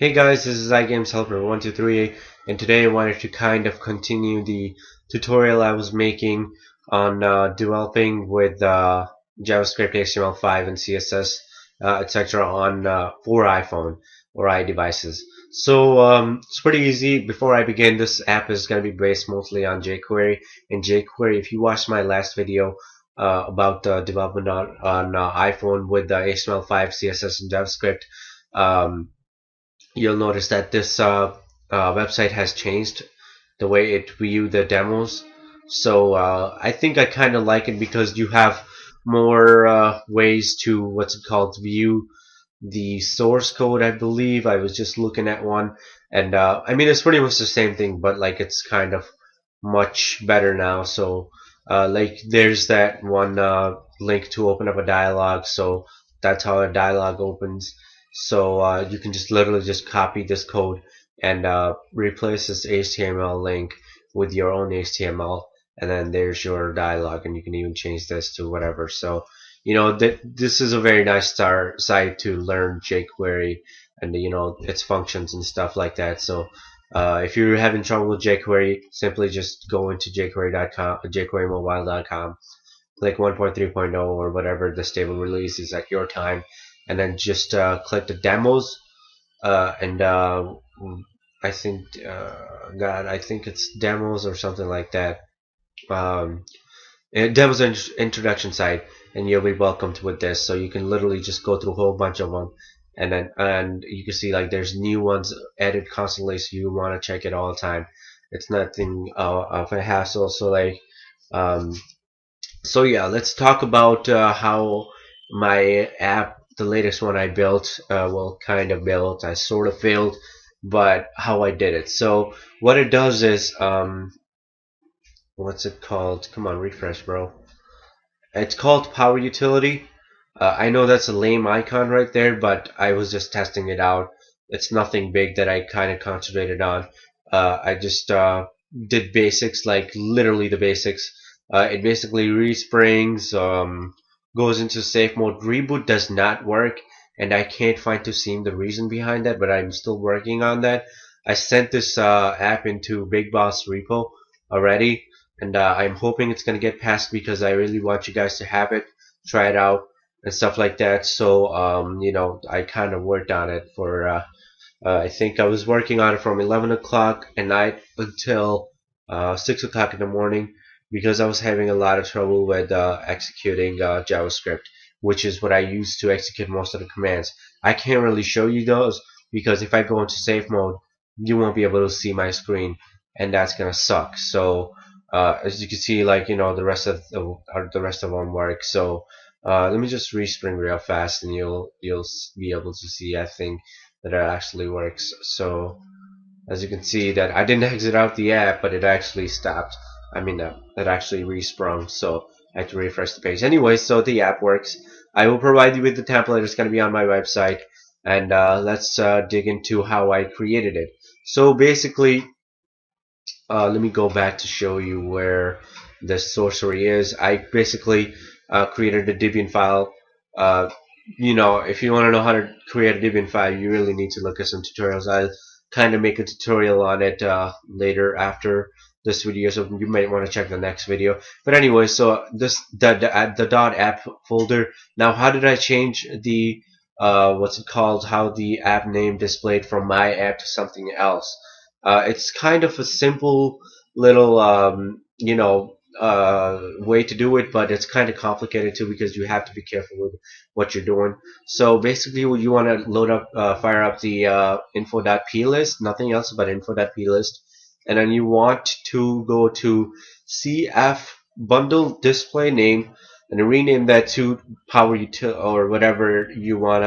Hey guys, this is iGames Helper 123, and today I wanted to kind of continue the tutorial I was making on developing with JavaScript, HTML5, and CSS, etc. on for iPhone or iDevices. So it's pretty easy. Before I begin, this app is going to be based mostly on jQuery. And jQuery, if you watched my last video about development on iPhone with HTML5, CSS, and JavaScript. Um, you'll notice that this website has changed the way it view the demos. So I think I kind of like it because you have more ways to what's it called view the source code. I believe I was just looking at one, and I mean it's pretty much the same thing, but like it's kind of much better now. So like there's that one link to open up a dialog, so that's how a dialog opens. So you can just literally just copy this code and replace this HTML link with your own HTML, and then there's your dialog, and you can even change this to whatever. So you know that this is a very nice start site to learn jQuery and its functions and stuff like that. So if you're having trouble with jQuery, simply just go into jQuery.com, jQueryMobile.com, click 1.3.0 or whatever the stable release is at your time, and then just click the demos. And I think, God, I think it's demos or something like that. Um, demos introduction site, and you'll be welcomed with this. So you can literally just go through a whole bunch of them, and you can see like there's new ones added constantly, so you want to check it all the time. It's nothing of a hassle. So like um, so yeah, let's talk about how my app, the latest one I built, well, kind of built, I sort of failed, but how I did it. So what it does is, what's it called? Come on, refresh, bro. It's called Power Utility. I know that's a lame icon right there, but I was just testing it out. It's nothing big that I kind of concentrated on. I just did basics, like literally the basics. It basically resprings, goes into safe mode. Reboot does not work, and I can't find to see the reason behind that, but I'm still working on that. I sent this app into Big Boss repo already, and I'm hoping it's gonna get passed because I really want you guys to have it, try it out, and stuff like that. So I kind of worked on it for I think I was working on it from 11 o'clock at night until 6 o'clock in the morning because I was having a lot of trouble with executing JavaScript, which is what I use to execute most of the commands. I can't really show you those because if I go into safe mode, you won't be able to see my screen, and that's gonna suck. So as you can see, like the rest of them work. So let me just respring real fast, and you'll be able to see. I think that it actually works. So as you can see, that I didn't exit out the app, but it actually stopped. I mean, it actually resprung. So I had to refresh the page. Anyway, so the app works. I will provide you with the template. It's going to be on my website, and let's dig into how I created it. So basically, let me go back to show you where the sorcery is. I basically created a Debian file. Uh, if you want to know how to create a Debian file, you really need to look at some tutorials. I'll kind of make a tutorial on it later after this video, so you might want to check the next video. But anyway, so the .app folder. Now, how did I change the what's it called? How the app name displayed from my app to something else? It's kind of a simple little, way to do it, but it's kind of complicated too because you have to be careful with what you're doing. So basically, you want to fire up the info.plist, nothing else but info.plist, and then you want to go to CF bundle display name and rename that to Power Util or whatever you want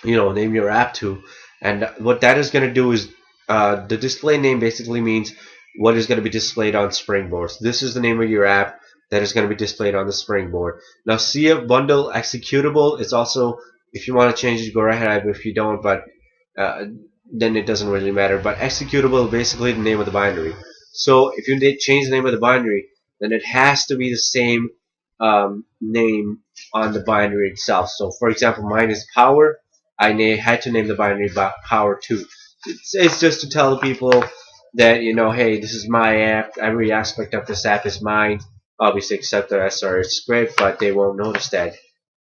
to name your app to. And what that is going to do is the display name basically means what is going to be displayed on Springboard. So this is the name of your app that is going to be displayed on the Springboard. Now CF bundle executable is also, if you want to change it, go right ahead. If you don't, but then it doesn't really matter. But executable is basically the name of the binary. So if you did change the name of the binary, then it has to be the same name on the binary itself. So for example, mine is power. had to name the binary power 2. It's just to tell people that, hey, this is my app. Every aspect of this app is mine. Obviously, except the SRH script, but they won't notice that.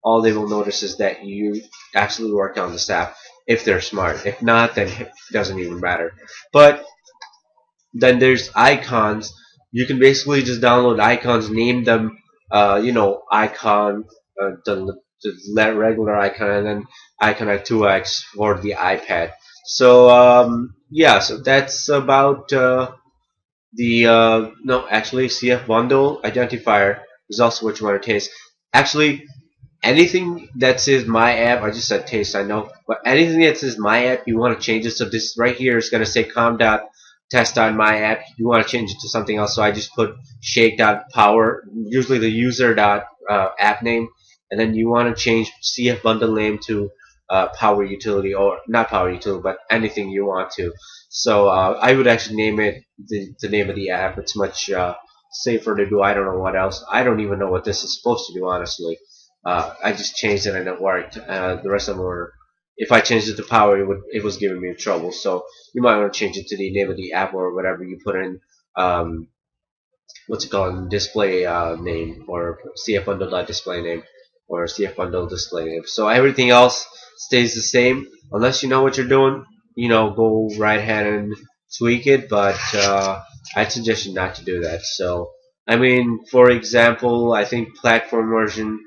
All they will notice is that you actually worked on this app if they're smart. If not, then it doesn't even matter. But then there's icons. You can basically just download icons, name them, icon, the regular icon, and then icon at 2x for the iPad. So yeah, so that's about the no, actually CF bundle identifier is also what you want to taste. Actually, anything that says my app, I just said taste, I know, but anything that says my app, you want to change it. So this right here is going to say com.test.my app. You want to change it to something else. So I just put shake.power, usually the user dot app name, and then you want to change CF bundle name to power utility, or not power utility, but anything you want to. So I would actually name it the name of the app. It's much safer to do. I don't know what else. I don't even know what this is supposed to do, honestly. I just changed it and it worked. The rest of them were, if I changed it to power, it was giving me trouble. So you might want to change it to the name of the app or whatever you put in. What's it called? Display name, or CF bundle display name, or CF bundle display name. So everything else stays the same unless you know what you're doing. Go right ahead and tweak it, but I'd suggest you not to do that. So I mean, for example, I think platform version,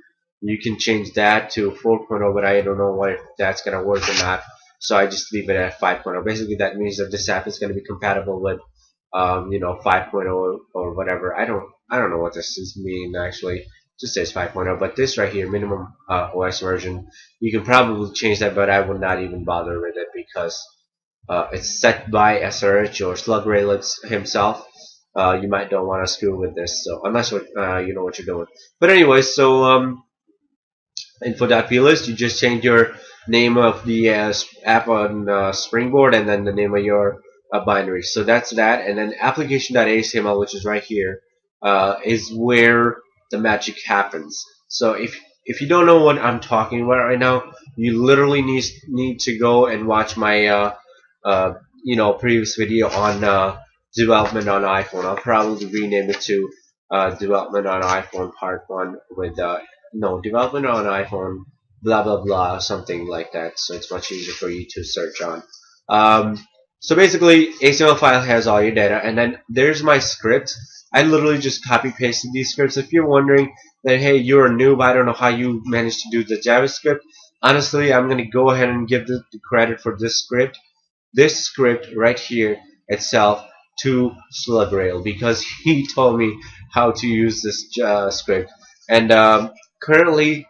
you can change that to 4.0, but I don't know if that's gonna work or not. So I just leave it at 5.0. Basically, that means that this app is gonna be compatible with 5.0 or whatever. I don't know what this is mean actually. It just says 5.0, but this right here, minimum OS version, you can probably change that, but I would not even bother with it because it's set by SRH or SlugRail himself. You might don't want to screw with this, so unless you know what you're doing. But anyway, so info.plist, you just change your name of the app on Springboard and then the name of your binary. So that's that. And then application.html, which is right here, is where the magic happens. So if you don't know what I'm talking about right now, you literally need to go and watch my previous video on development on iPhone. I'll probably rename it to development on iPhone part 1 with no, development on iPhone, blah blah blah, something like that. So it's much easier for you to search on. So basically, HTML file has all your data, and then there's my script. I literally just copy pasted these scripts. If you're wondering that, hey, you're a noob, I don't know how you managed to do the JavaScript. Honestly, I'm gonna go ahead and give the credit for this script. This script right here itself to SlugRail, because he told me how to use this script. And currently,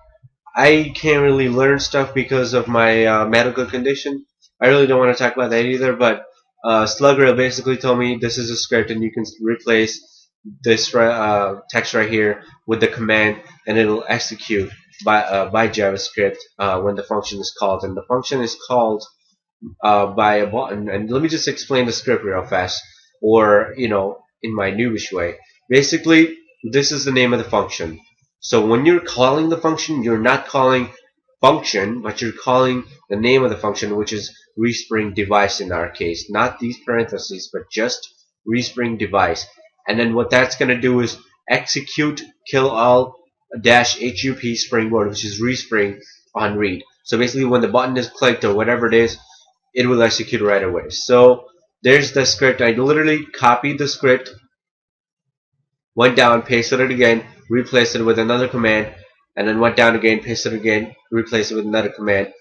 I can't really learn stuff because of my medical condition. I really don't want to talk about that either, but SlugRail basically told me this is a script and you can replace this text right here with the command, and it'll execute by JavaScript when the function is called. And the function is called by a button. And let me just explain the script real fast, or in my noobish way. Basically, this is the name of the function. So when you're calling the function, you're not calling function, but you're calling the name of the function, which is respring device in our case. Not these parentheses, but just respring device. And then what that's going to do is execute kill all -hup springboard, which is respring on read. So basically, when the button is clicked or whatever it is, it will execute right away. So there's the script. I literally copied the script, went down, pasted it again, replaced it with another command, and then went down again, pasted it again, replaced it with another command.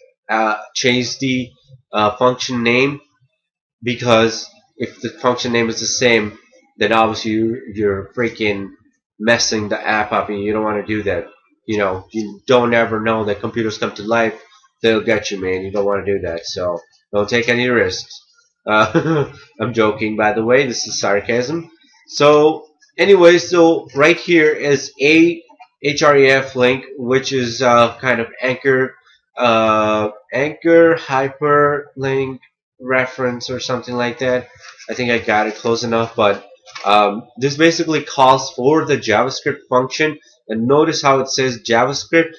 Changed the function name, because if the function name is the same, then obviously you're freaking messing the app up, and you don't want to do that. You don't ever know that computers come to life. They'll get you, man. You don't want to do that. So don't take any risks. I'm joking, by the way. This is sarcasm. So anyway, so right here is a href link, which is kind of anchor hyperlink reference or something like that. I think I got it close enough, but this basically calls for the JavaScript function, and notice how it says JavaScript :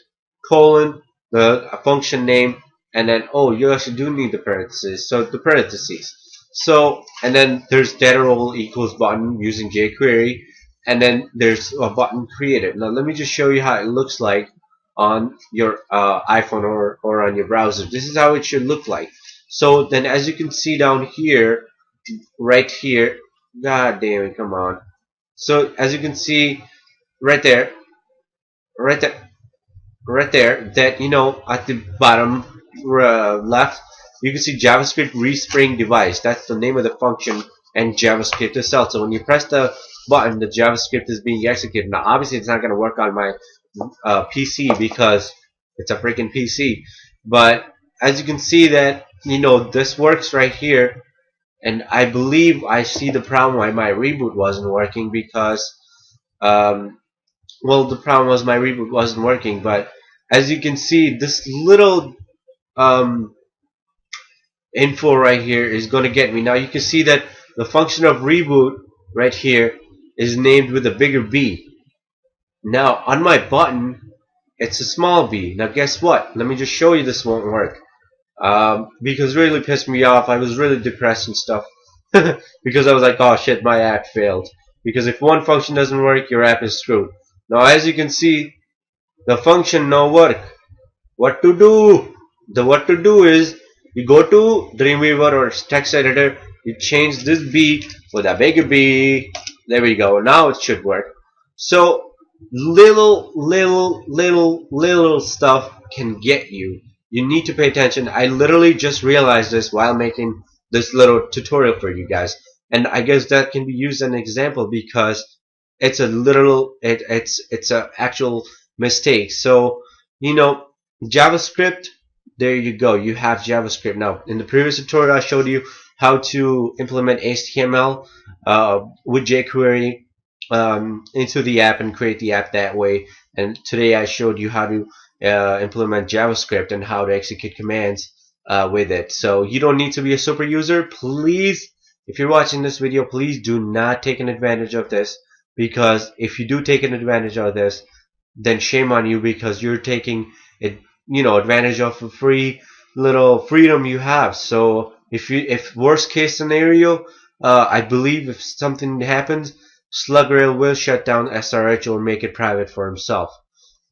the function name, and then oh, you actually do need the parentheses, so the parentheses. So and then there's getter role equals button using jQuery, and then there's a button created. Now let me just show you how it looks like on your iPhone or on your browser. This is how it should look like. So then as you can see down here, right here, god damn it, come on. So as you can see right there, right there, right there, that at the bottom left, you can see JavaScript respring device. That's the name of the function, and JavaScript itself. So when you press the button, the JavaScript is being executed. Now obviously it's not going to work on my PC because it's a freaking PC, but as you can see that this works right here. And I believe I see the problem why my reboot wasn't working, because well, the problem was my reboot wasn't working. But as you can see, this little um, info right here is going to get me. Now you can see that the function of reboot right here is named with a bigger B. Now on my button it's a small b. Now guess what? Let me just show you this won't work. Because it really pissed me off. I was really depressed and stuff. Because I was like, oh shit, my app failed. Because if one function doesn't work, your app is screwed. Now as you can see, the function no work. What to do? What to do is, you go to Dreamweaver or text editor, you change this B with a bigger B. There we go. Now it should work. So little stuff can get you. You need to pay attention. I literally just realized this while making this little tutorial for you guys, and I guess that can be used as an example because it's a literal it's a actual mistake. So JavaScript, there you go, you have JavaScript. Now in the previous tutorial I showed you how to implement HTML with jQuery into the app and create the app that way, and today I showed you how to implement JavaScript and how to execute commands with it. So you don't need to be a super user. Please, if you're watching this video, please do not take an advantage of this, because if you do take an advantage of this, then shame on you, because you're taking it, advantage of a free little freedom you have. So if worst case scenario, I believe if something happens, Slugrail will shut down SRH or make it private for himself.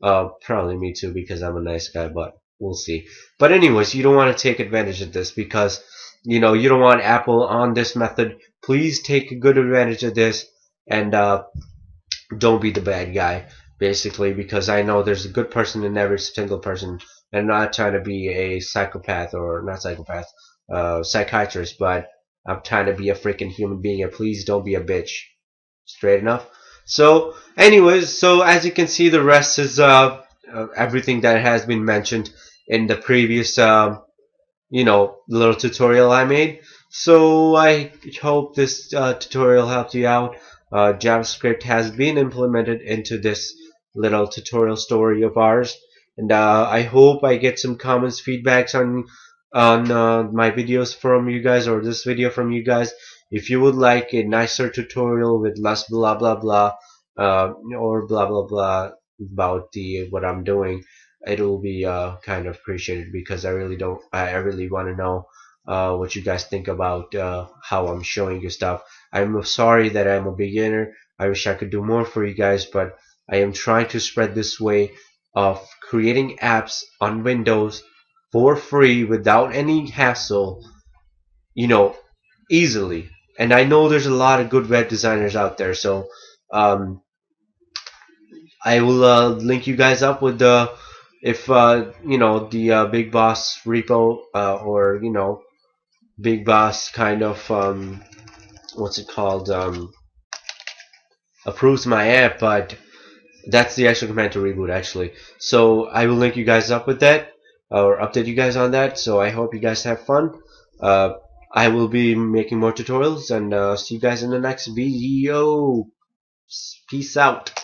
Probably me too, because I'm a nice guy, but we'll see. But anyways, you don't want to take advantage of this, because you don't want Apple on this method. Please take a good advantage of this, and don't be the bad guy, basically, because I know there's a good person in every single person. And I'm not trying to be a psychopath, or not psychopath, psychiatrist, but I'm trying to be a freaking human being, and please don't be a bitch. Straight enough. So anyways, so as you can see, the rest is everything that has been mentioned in the previous little tutorial I made. So I hope this tutorial helped you out. JavaScript has been implemented into this little tutorial story of ours, and I hope I get some comments, feedbacks on my videos from you guys, or this video from you guys. If you would like a nicer tutorial with less blah blah blah, or blah blah blah about what I'm doing, it will be kind of appreciated, because I really want to know what you guys think about how I'm showing you stuff. I'm sorry that I'm a beginner. I wish I could do more for you guys, but I am trying to spread this way of creating apps on Windows for free without any hassle, easily. And I know there's a lot of good web designers out there, so I will link you guys up with the Big Boss repo, or Big Boss kind of what's it called, approves my app, but that's the actual command to reboot, actually. So I will link you guys up with that, or update you guys on that. So I hope you guys have fun. I will be making more tutorials, and see you guys in the next video. Peace out.